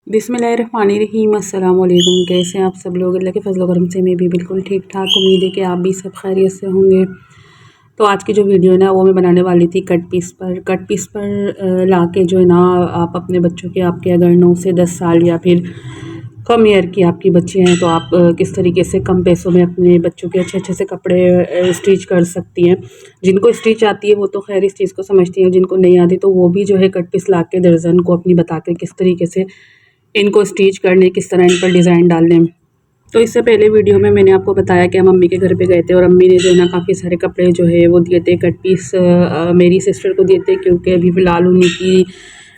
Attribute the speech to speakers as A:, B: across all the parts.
A: बिस्मिल्लाहिर्रहमानिर्रहीम। अस्सलाम वालेकुम। कैसे हैं आप सब लोग? अल्लाह के फजल करम से मैं भी बिल्कुल ठीक ठाक। उम्मीद है कि आप भी सब खैरियत से होंगे। तो आज की जो वीडियो है ना वो मैं बनाने वाली थी कट पीस पर ला के जो है ना आप अपने बच्चों के, आपके अगर 9 से 10 साल या फिर कम ईयर की आपकी बच्चे हैं तो आप किस तरीके से कम पैसों में अपने बच्चों के अच्छे अच्छे से कपड़े स्टिच कर सकती हैं। जिनको स्टिच आती है वो तो खैर इस चीज़ को समझती हैं, जिनको नहीं आती तो वो भी जो है कट पीस ला के दर्जन को अपनी बता के किस तरीके से इनको स्टिच करने, किस तरह इन पर डिज़ाइन डालने। तो इससे पहले वीडियो में मैंने आपको बताया कि हम मम्मी के घर पे गए थे और अम्मी ने जो है ना काफ़ी सारे कपड़े जो है वो दिए थे कट पीस, मेरी सिस्टर को दिए थे क्योंकि अभी फ़िलहाल उन्हीं की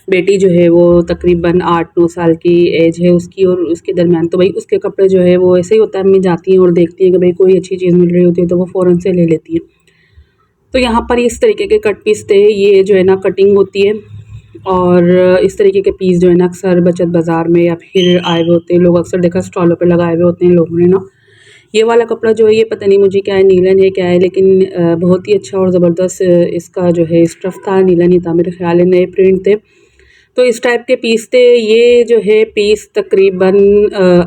A: बेटी जो है वो तकरीबन 8-9 साल की एज है उसकी, और उसके दरमियान तो भाई उसके कपड़े जो है वो ऐसे ही होता है, अम्मी जाती हैं और देखती हैं कि भाई कोई अच्छी चीज़ मिल रही होती है तो वो फ़ौरन से ले लेती हैं। तो यहाँ पर इस तरीके के कट पीस थे, ये जो है ना कटिंग होती है और इस तरीके के पीस जो है ना अक्सर बचत बाज़ार में या फिर आए हुए होते हैं, लोग अक्सर देखा स्टॉलों पे लगाए हुए होते हैं लोगों ने ना। ये वाला कपड़ा जो है ये पता नहीं मुझे क्या है, नीलन है क्या है, लेकिन बहुत ही अच्छा और ज़बरदस्त इसका जो है स्टफ़ था, नीलन ही था मेरे ख्याल है, नए प्रिंट थे। तो इस टाइप के पीस थे, ये जो है पीस तकरीबन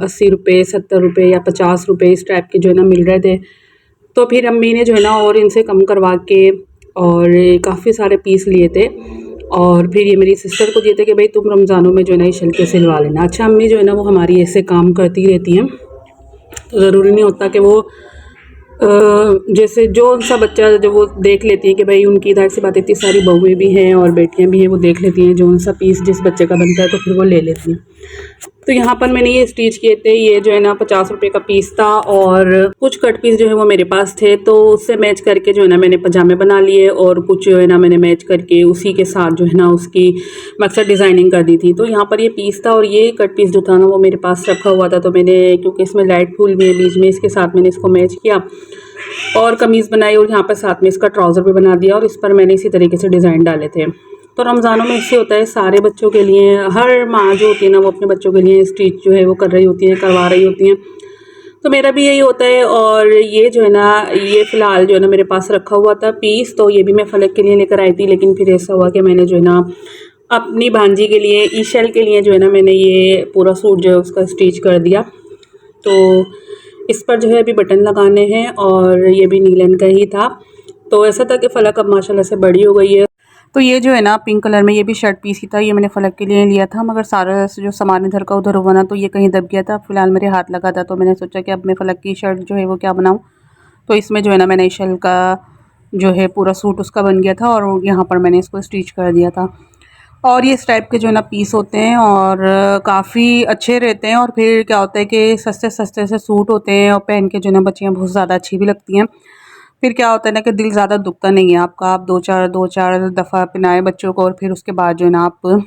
A: 80 रुपये, 70 रुपये या 50 रुपये इस टाइप के जो है ना मिल रहे थे। तो फिर अम्मी ने जो है ना और इनसे कम करवा के और काफ़ी सारे पीस लिए थे और फिर ये मेरी सिस्टर को दिए थे कि भाई तुम रमज़ानों में जो है ना ये शल्के सिलवा लेना। अच्छा, अम्मी जो है ना वो हमारी ऐसे काम करती रहती हैं, तो ज़रूरी नहीं होता कि वो जैसे जो सा बच्चा जब वो देख लेती है कि भाई उनकी इधर सी बात, इतनी सारी बहुएँ भी हैं और बेटियां भी हैं, वो देख लेती हैं जो सा पीस जिस बच्चे का बनता है तो फिर वो ले लेती हैं। तो यहाँ पर मैंने ये स्टिच किए थे, ये जो है ना 50 रुपये का पीस था और कुछ कट पीस जो है वो मेरे पास थे तो उससे मैच करके जो है ना मैंने पजामे बना लिए और कुछ जो है ना मैंने मैच करके उसी के साथ जो है ना उसकी मकसद डिज़ाइनिंग कर दी थी। तो यहाँ पर ये पीस था और ये कट पीस जो था ना वो मेरे पास रखा हुआ था, तो मैंने क्योंकि इसमें लाइट फूल भी है बीच में, इसके साथ मैंने इसको मैच किया और कमीज़ बनाई और यहाँ पर साथ में इसका ट्राउज़र भी बना दिया और इस पर मैंने इसी तरीके से डिज़ाइन डाले थे। तो रमज़ानों में इससे होता है सारे बच्चों के लिए, हर माँ जो होती है ना वो अपने बच्चों के लिए स्टिच जो है वो कर रही होती है, करवा रही होती हैं। तो मेरा भी यही होता है और ये जो है ना ये फ़िलहाल जो है ना मेरे पास रखा हुआ था पीस, तो ये भी मैं फ़लक के लिए लेकर आई थी, लेकिन फिर ऐसा हुआ कि मैंने जो है ना अपनी भांजी के लिए, ईशल के लिए जो है ना मैंने ये पूरा सूट जो है उसका स्टिच कर दिया। तो इस पर जो है अभी बटन लगाने हैं और ये भी नीलन का ही था। तो ऐसा था कि फ़लक अब माशाल्लाह से बड़ी हो गई है। तो ये जो है ना पिंक कलर में ये भी शर्ट पीस ही था, ये मैंने फ़लक के लिए लिया था, मगर सारा जो सामान इधर का उधर हुआ ना तो ये कहीं दब गया था। फ़िलहाल मेरे हाथ लगा था तो मैंने सोचा कि अब मैं फ़लक की शर्ट जो है वो क्या बनाऊँ। तो इसमें जो है ना मैंने ईशल का जो है पूरा सूट उसका बन गया था और यहाँ पर मैंने इसको स्टिच कर दिया था। और ये इस टाइप के जो है ना पीस होते हैं और काफ़ी अच्छे रहते हैं और फिर क्या होता है कि सस्ते सस्ते से सूट होते हैं और पहन के जो है ना बच्चियाँ बहुत ज़्यादा अच्छी भी लगती हैं। फिर क्या होता है ना कि दिल ज़्यादा दुखता नहीं है आपका, आप दो चार दफ़ा पहनाएं बच्चों को और फिर उसके बाद जो है ना आप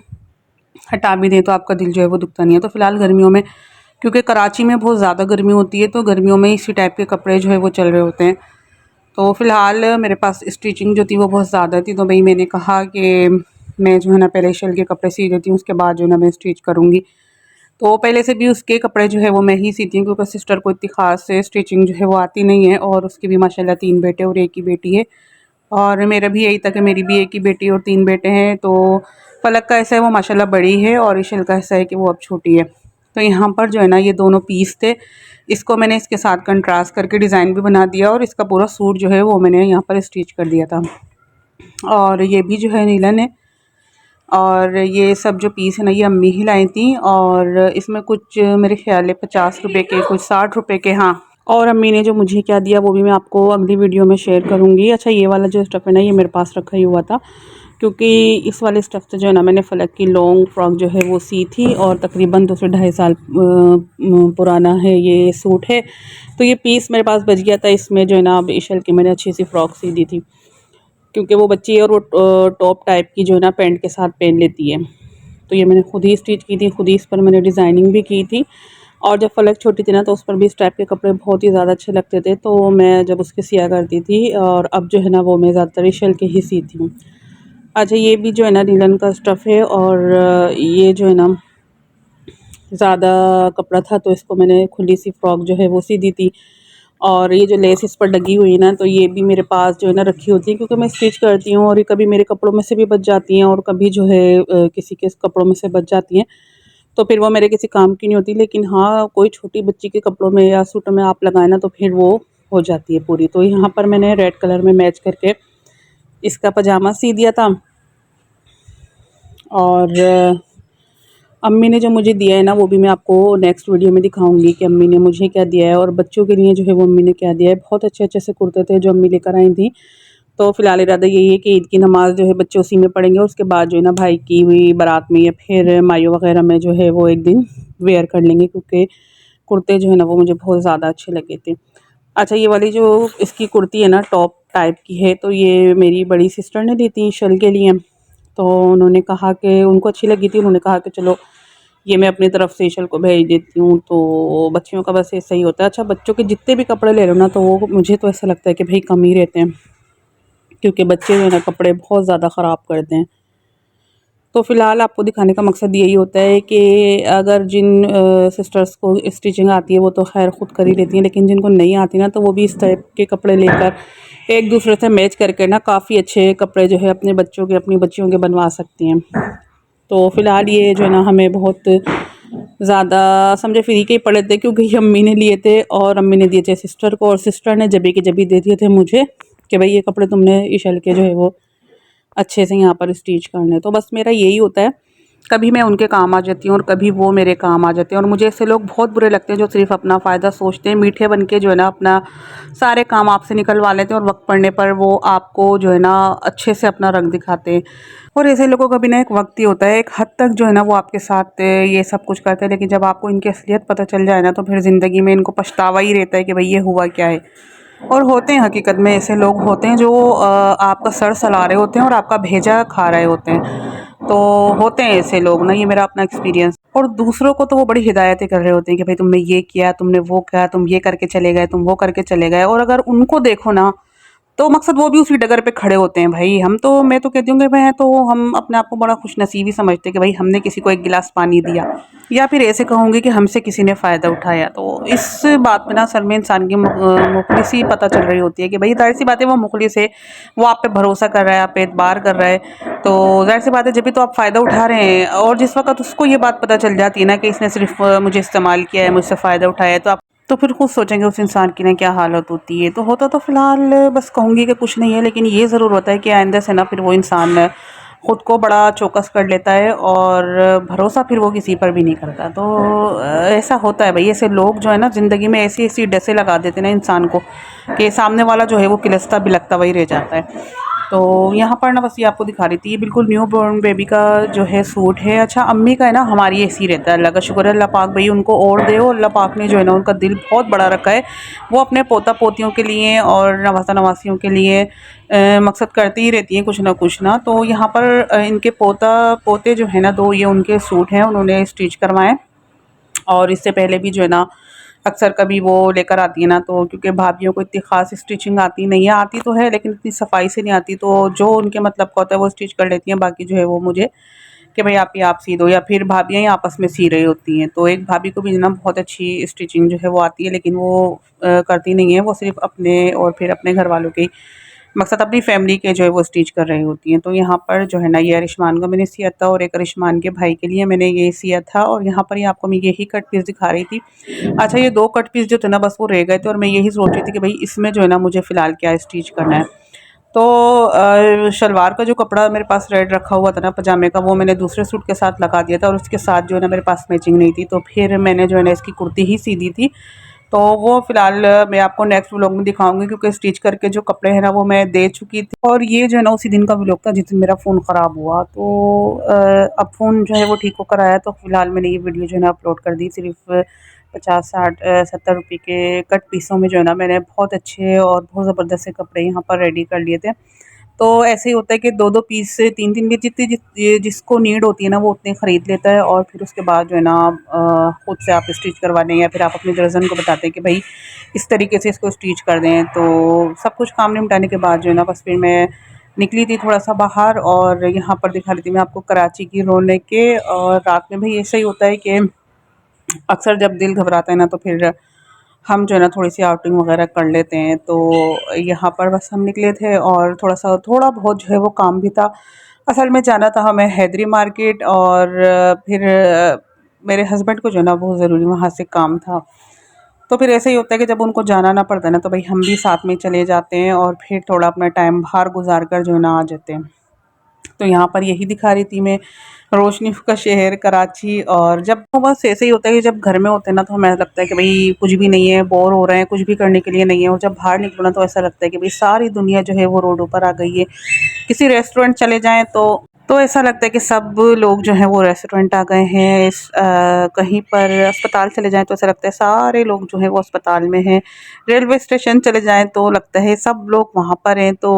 A: हटा भी दें तो आपका दिल जो है वो दुखता नहीं है। तो फ़िलहाल गर्मियों में, क्योंकि कराची में बहुत ज़्यादा गर्मी होती है, तो गर्मियों में इसी टाइप के कपड़े जो है वो चल रहे होते हैं। तो फ़िलहाल मेरे पास स्टिचिंग जो थी वो बहुत ज़्यादा थी, तो भाई मैंने कहा कि मैं जो है ना पहले शल के कपड़े सी देती हूँ, उसके बाद जो है ना मैं स्टिच करूँगी। तो पहले से भी उसके कपड़े जो है वो मैं ही सीती हूँ क्योंकि सिस्टर को इतनी ख़ास से स्टिचिंग जो है वो आती नहीं है और उसकी भी माशाल्लाह 3 बेटे और 1 ही बेटी है। और मेरा भी यही था कि मेरी भी 1 ही बेटी और 3 बेटे हैं। तो फ़लक का ऐसा है वो माशाल्लाह बड़ी है और इशल का ऐसा है कि वो अब छोटी है। तो यहाँ पर जो है ना ये दोनों पीस थे, इसको मैंने इसके साथ कंट्रास्ट करके डिज़ाइन भी बना दिया और इसका पूरा सूट जो है वो मैंने यहाँ पर स्टिच कर दिया था। और ये भी जो है नीलन है और ये सब जो पीस है ना ये अम्मी ही लाई थी और इसमें कुछ मेरे ख्याल है 50 रुपये के, कुछ 60 रुपये के। हाँ, और अम्मी ने जो मुझे क्या दिया वो भी मैं आपको अगली वीडियो में शेयर करूँगी। अच्छा, ये वाला जो स्टफ़ है ना ये मेरे पास रखा ही हुआ था क्योंकि इस वाले स्टफ़ से जो है ना मैंने फ़लक की लॉन्ग फ्रॉक जो है वो सी थी और तकरीबन 2 से ढाई साल पुराना है ये सूट है। तो ये पीस मेरे पास बच गया था, इसमें जो है ना अब इशल की मैंने अच्छी सी फ़्रॉक सी दी थी क्योंकि वो बच्ची है और वो टॉप टाइप की जो है ना पैंट के साथ पहन लेती है। तो ये मैंने खुद ही स्टिच की थी, खुद ही इस पर मैंने डिज़ाइनिंग भी की थी। और जब फ़लक छोटी थी ना तो उस पर भी इस टाइप के कपड़े बहुत ही ज़्यादा अच्छे लगते थे, तो मैं जब उसके सिया करती थी और अब जो है ना वो मैं ज़्यादातर इशल के ही सीती हूँ। अच्छा, ये भी जो है ना नीलन का स्टफ़ है और ये जो है ना ज़्यादा कपड़ा था तो इसको मैंने खुली सी फ़्रॉक जो है वो सी दी थी। और ये जो लेस इस पर लगी हुई है ना तो ये भी मेरे पास जो है ना रखी होती है क्योंकि मैं स्टिच करती हूँ और ये कभी मेरे कपड़ों में से भी बच जाती हैं और कभी जो है किसी के कपड़ों में से बच जाती हैं। तो फिर वो मेरे किसी काम की नहीं होती। लेकिन हाँ, कोई छोटी बच्ची के कपड़ों में या सूटों में आप लगाए ना तो फिर वो हो जाती है पूरी। तो यहाँ पर मैंने रेड कलर में मैच करके इसका पजामा सी दिया था। और अम्मी ने जो मुझे दिया है ना वो भी मैं आपको नेक्स्ट वीडियो में दिखाऊंगी कि अम्मी ने मुझे क्या दिया है और बच्चों के लिए जो है वो अम्मी ने क्या दिया है। बहुत अच्छे अच्छे से कुर्ते थे जो अम्मी लेकर आई थी। तो फ़िलहाल इरादा यही है कि ईद की नमाज़ जो है बच्चे उसी में पढ़ेंगे और उसके बाद जो है ना भाई की हुई बारात में या फिर माइयों वगैरह में जो है वो एक दिन वेयर कर लेंगे, क्योंकि कुर्ते जो है ना वो मुझे बहुत ज़्यादा अच्छे लगे थे। अच्छा, ये वाली जो इसकी कुर्ती है ना टॉप टाइप की है, तो ये मेरी बड़ी सिस्टर ने दी थी शल के लिए। तो उन्होंने कहा कि उनको अच्छी लगी थी, उन्होंने कहा कि चलो ये मैं अपनी तरफ से ईशल को भेज देती हूँ। तो बच्चियों का बस ऐसा ही होता है। अच्छा, बच्चों के जितने भी कपड़े ले लो ना तो वो मुझे तो ऐसा लगता है कि भाई कम ही रहते हैं, क्योंकि बच्चे जो है ना कपड़े बहुत ज़्यादा ख़राब करते हैं। तो फ़िलहाल आपको दिखाने का मकसद यही होता है कि अगर जिन सिस्टर्स को स्टिचिंग आती है वो तो खैर ख़ुद कर ही लेती हैं, लेकिन जिनको नहीं आती ना तो वो भी इस टाइप के कपड़े लेकर एक दूसरे से मैच करके ना काफ़ी अच्छे कपड़े जो है अपने बच्चों के, अपनी बच्चियों के बनवा सकती हैं। तो फ़िलहाल ये जो है ना हमें बहुत ज़्यादा समझे फ्री के ही पड़े थे, क्योंकि ये अम्मी ने लिए थे और अम्मी ने दिए थे सिस्टर को और सिस्टर ने जबी के जबी दे दिए थे मुझे कि भाई ये कपड़े तुमने इशल के जो है वो अच्छे से यहाँ पर स्टिच करने। तो बस मेरा यही होता है, कभी मैं उनके काम आ जाती हूँ और कभी वो मेरे काम आ जाते हैं। और मुझे ऐसे लोग बहुत बुरे लगते हैं जो सिर्फ अपना फ़ायदा सोचते हैं, मीठे बन के जो है ना अपना सारे काम आपसे निकलवा लेते हैं और वक्त पड़ने पर वो आपको जो है ना अच्छे से अपना रंग दिखाते हैं। और ऐसे लोगों का भी ना एक वक्त ही होता है, एक हद तक जो है ना वो आपके साथ ये सब कुछ करते हैं, लेकिन जब आपको इनकी असलियत पता चल जाए ना तो फिर ज़िंदगी में इनको पछतावा ही रहता है कि भाई ये हुआ क्या है। और होते हैं हकीकत में ऐसे लोग होते हैं जो आपका सर सला रहे होते हैं और आपका भेजा खा रहे होते हैं। तो होते हैं ऐसे लोग ना, ये मेरा अपना एक्सपीरियंस। और दूसरों को तो वो बड़ी हिदायतें कर रहे होते हैं कि भाई तुमने ये किया, तुमने वो किया, तुम ये करके चले गए, तुम वो करके चले गए। और अगर उनको देखो ना तो मकसद वो भी उसी डगर पे खड़े होते हैं। भाई हम तो, मैं तो कहती हूँ कि मैं तो, हम अपने आप को बड़ा खुशनसीबी समझते हैं कि भाई हमने किसी को एक गिलास पानी दिया, या फिर ऐसे कहूँगी कि हमसे किसी ने फ़ायदा उठाया। तो इस बात पे ना सर में इंसान की मुखलिसी पता चल रही होती है कि भाई जाहिर सी बात है वो मुखलिस है, वो आप पे भरोसा कर रहा है, आप पे एतबार कर रहा है। तो जाहिर सी बात है जब भी तो आप फ़ायदा उठा रहे हैं, और जिस वक्त उसको ये बात पता चल जाती है ना कि इसने सिर्फ मुझे इस्तेमाल किया है, मुझसे फ़ायदा उठाया है, तो आप तो फिर खुद सोचेंगे उस इंसान की ना क्या हालत होती है। तो होता तो फ़िलहाल बस कहूँगी कि कुछ नहीं है, लेकिन ये ज़रूर होता है कि आइंदा से ना फिर वो इंसान ख़ुद को बड़ा चौकस कर लेता है और भरोसा फिर वो किसी पर भी नहीं करता। तो ऐसा होता है भाई, ऐसे लोग जो है ना ज़िंदगी में ऐसी ऐसी डसें लगा देते हैं ना इंसान को कि सामने वाला जो है वो किलसता बिलकता वही रह जाता है। तो यहाँ पर ना बस ये आपको दिखा रही थी, ये बिल्कुल न्यू बॉर्न बेबी का जो है सूट है। अच्छा, अम्मी का है ना हमारी ऐसी रहता है, अल्लाह का शुक्र है, अल्लाह पाक भाई उनको और दे। और अल्लाह पाक ने जो है ना उनका दिल बहुत बड़ा रखा है, वो अपने पोता पोतियों के लिए और नवासा नवासियों के लिए मकसद करती ही रहती हैं कुछ ना कुछ ना। तो यहाँ पर इनके पोता पोते जो है ना दो, ये उनके सूट हैं, उन्होंने स्टिच करवाएँ। और इससे पहले भी जो है ना अक्सर कभी वो लेकर आती है ना, तो क्योंकि भाभीयों को इतनी ख़ास स्टिचिंग आती नहीं है, आती तो है लेकिन इतनी सफाई से नहीं आती, तो जो उनके मतलब का होता है वो स्टिच कर लेती हैं, बाकी जो है वो मुझे कि भाई आप ही आप सी दो, या फिर भाभियाँ ही आपस में सी रही होती हैं। तो एक भाभी को भी ना बहुत अच्छी स्टिचिंग जो है वो आती है, लेकिन वो करती नहीं है, वो सिर्फ अपने और फिर अपने घर वालों के मकसद अपनी फैमिली के जो है वो स्टिच कर रही होती हैं। तो यहाँ पर जो है ना ये अरिशमान का मैंने सिया था और एक अरिशमान के भाई के लिए मैंने ये सिया था। और यहाँ पर ये आपको मैं यही कट पीस दिखा रही थी। अच्छा, ये 2 कट पीस जो थे ना बस वो रह गए थे और मैं यही सोच रही थी कि भाई इसमें जो है ना मुझे फ़िलहाल क्या स्टिच करना है। तो शलवार का जो कपड़ा मेरे पास रेड रखा हुआ था ना पजामे का, वो मैंने दूसरे सूट के साथ लगा दिया था और उसके साथ जो है ना मेरे पास मैचिंग नहीं थी, तो फिर मैंने जो है ना इसकी कुर्ती ही सी दी थी। तो वो फ़िलहाल मैं आपको नेक्स्ट व्लॉग में दिखाऊंगी, क्योंकि स्टिच करके जो कपड़े हैं ना वो मैं दे चुकी थी। और ये जो है ना उसी दिन का व्लॉग था जिस दिन मेरा फ़ोन ख़राब हुआ। तो अब फ़ोन जो है वो ठीक होकर आया, तो फ़िलहाल मैंने ये वीडियो जो है ना अपलोड कर दी। सिर्फ 50-60-70 रुपये के कट पीसों में जो है ना मैंने बहुत अच्छे और बहुत ज़बरदस्त से कपड़े यहाँ पर रेडी कर लिए थे। तो ऐसे ही होता है कि 2-2 पीस से 3-3 पीस जितनी जिसको नीड होती है ना वो उतने ख़रीद लेता है, और फिर उसके बाद जो है ना खुद से आप स्टिच करवाने या फिर आप अपने दर्जन को बताते हैं कि भाई इस तरीके से इसको स्टिच कर दें। तो सब कुछ काम निपटाने के बाद जो है ना बस फिर मैं निकली थी थोड़ा सा बाहर, और यहाँ पर दिखा रही थी मैं आपको कराची की रौनकें। और रात में भी ऐसा ही होता है कि अक्सर जब दिल घबराता है ना तो फिर हम जो है ना थोड़ी-सी आउटिंग वग़ैरह कर लेते हैं। तो यहाँ पर बस हम निकले थे और थोड़ा बहुत जो है वो काम भी था। असल में जाना था हमें हैदरी मार्केट, और फिर
B: मेरे हस्बैंड को जो है ना बहुत ज़रूरी वहाँ से काम था। तो फिर ऐसा ही होता है कि जब उनको जाना ना पड़ता है ना, तो भाई हम भी साथ में चले जाते हैं और फिर थोड़ा अपना टाइम बाहर गुजार कर जो है ना आ जाते हैं। तो यहाँ पर यही दिखा रही थी मैं, रोशनी का शहर कराची। और जब तो बस ऐसे ही होता है कि जब घर में होते हैं ना तो हमें लगता है कि भाई कुछ भी नहीं है, बोर हो रहे हैं, कुछ भी करने के लिए नहीं है। और जब बाहर निकलो ना तो ऐसा लगता है कि भाई सारी दुनिया जो है वो रोडों पर आ गई है। किसी रेस्टोरेंट चले जाएं तो ऐसा लगता है कि सब लोग जो हैं वो रेस्टोरेंट आ गए हैं। कहीं पर अस्पताल चले जाएं तो ऐसा लगता है सारे लोग जो हैं वो अस्पताल में हैं। रेलवे स्टेशन चले जाएं तो लगता है सब लोग वहाँ पर हैं। तो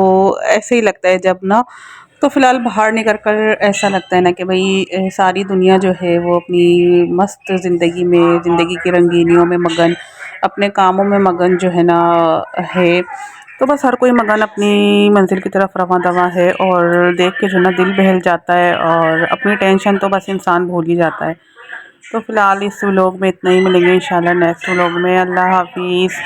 B: ऐसे ही लगता है जब ना, तो फ़िलहाल बाहर निकल कर ऐसा लगता है ना कि भाई सारी दुनिया जो है वो अपनी मस्त ज़िंदगी की रंगीनियों में मगन, अपने कामों में मगन जो है ना है। तो बस हर कोई मगन अपनी मंज़िल की तरफ रवां दवां है। और देख के जो है ना दिल बहल जाता है और अपनी टेंशन तो बस इंसान भूल ही जाता है। तो फ़िलहाल इस व्लॉग में इतना ही, मिलेंगे इंशाल्लाह नेक्स्ट व्लॉग में। अल्लाह हाफ़िज़।